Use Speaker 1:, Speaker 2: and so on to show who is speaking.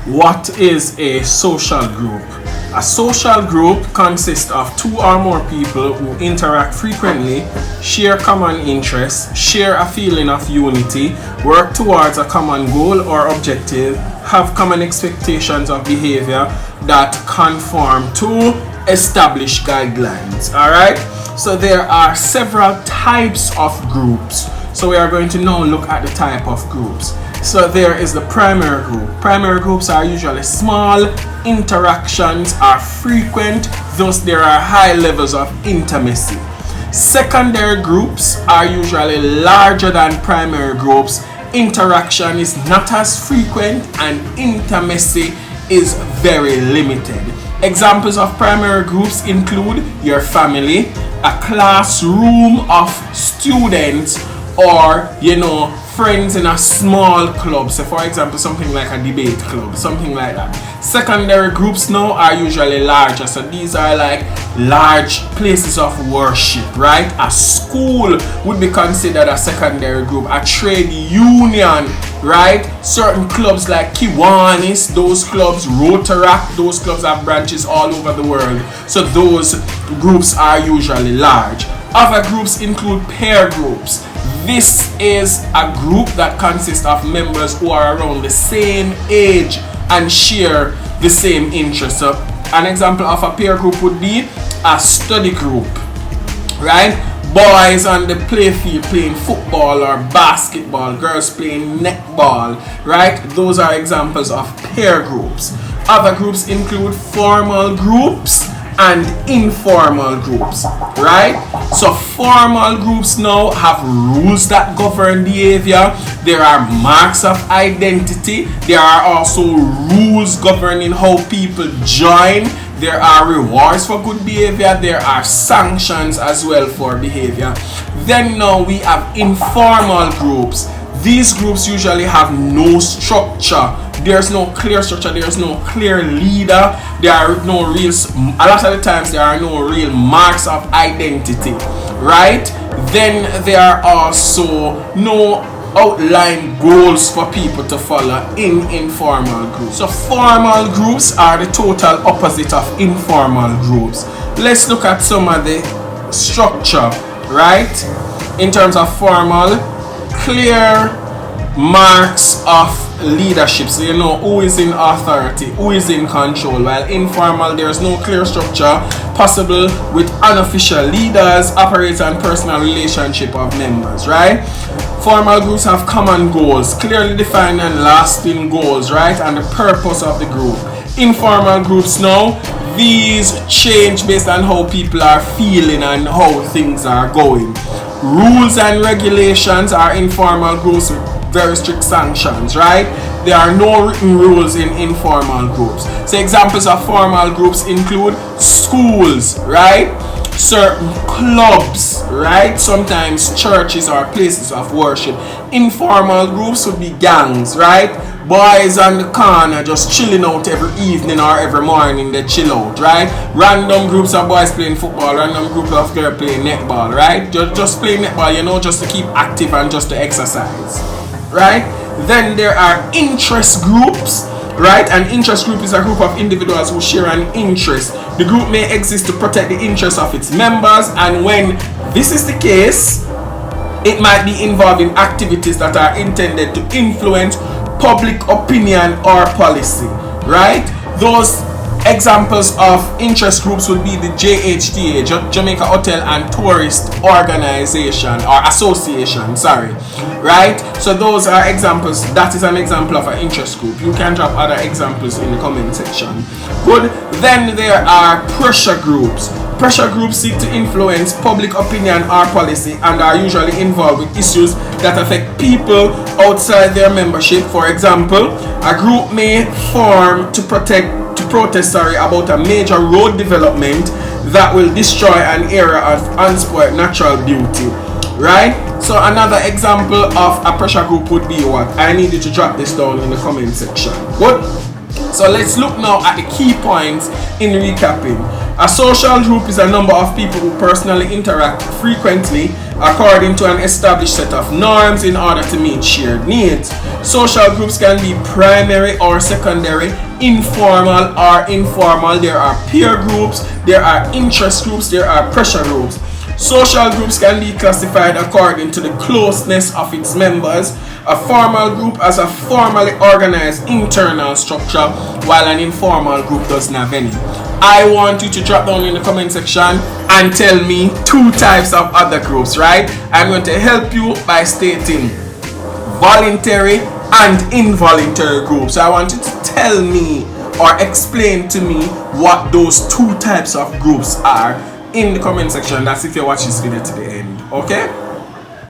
Speaker 1: What is a social group? A social group consists of two or more people who interact frequently, share common interests, share a feeling of unity, work towards a common goal or objective, have common expectations of behavior that conform to established guidelines. Alright? So there are several types of groups. So we are going to now look at the type of groups. So there is the primary group. Primary groups are usually small, interactions are frequent, thus there are high levels of intimacy. Secondary groups are usually larger than primary groups. Interaction is not as frequent and intimacy is very limited. Examples of primary groups include your family, a classroom of students, or friends in a small club. So for example, something like a debate club, something like that. Secondary groups now are usually larger. So these are like large places of worship, right? A school would be considered a secondary group. A trade union, right? Certain clubs like Kiwanis, those clubs, Rotaract, those clubs have branches all over the world. So those groups are usually large. Other groups include peer groups. This is a group that consists of members who are around the same age and share the same interests. So an example of a peer group would be a study group, right? Boys on the playfield playing football or basketball, girls playing netball, right? Those are examples of peer groups. Other groups include formal groups and informal groups, right? So formal groups now have rules that govern behavior. There are marks of identity. There are also rules governing how people join. There are rewards for good behavior. There are sanctions as well for behavior. Then now we have informal groups. These groups usually have no structure. There's no clear structure. There's no clear leader. There are no real, a lot of the times there are no real marks of identity, right? Then there are also no outline goals for people to follow in informal groups. So formal groups are the total opposite of informal groups. Let's look at some of the structure, right? In terms of formal, clear marks of leadership, so you know who is in authority, who is in control. While informal, there's no clear structure possible with unofficial leaders, operates on personal relationship of members, right? Formal groups have common goals, clearly defined and lasting goals, right? And the purpose of the group. Informal groups now, these change based on how people are feeling and how things are going. Rules and regulations are informal groups with very strict sanctions, right? There are no written rules in informal groups. So examples of formal groups include schools, right? Certain clubs, right? Sometimes churches or places of worship. Informal groups would be gangs, right? Boys on the corner just chilling out every evening or every morning, they chill out, right? Random groups of boys playing football, random groups of girls playing netball, right? Just playing netball, just to keep active and just to exercise, right? Then there are interest groups, right? An interest group is a group of individuals who share an interest. The group may exist to protect the interests of its members, and when this is the case, it might be involved in activities that are intended to influence public opinion or policy, right? Those examples of interest groups would be the JHTA, Jamaica Hotel and Tourist Organization or Association, right? So those are examples. That is an example of an interest group. You can drop other examples in the comment section. Good. Then there are pressure groups. Pressure groups seek to influence public opinion or policy and are usually involved with issues that affect people outside their membership. For example, a group may form to protest about a major road development that will destroy an area of unspoiled natural beauty, right? So another example of a pressure group would be what? I need you to drop this down in the comment section. Good. So let's look now at the key points in recapping. A social group is a number of people who personally interact frequently according to an established set of norms in order to meet shared needs. Social groups can be primary or secondary, informal or informal. There are peer groups, there are interest groups, there are pressure groups. Social groups can be classified according to the closeness of its members. A formal group has a formally organized internal structure, while an informal group doesn't have any. I want you to drop down in the comment section and tell me 2 types of other groups, right? I'm going to help you by stating voluntary and involuntary groups. So I want you to tell me or explain to me what those 2 types of groups are in the comment section. That's if you watch this video to the end, okay?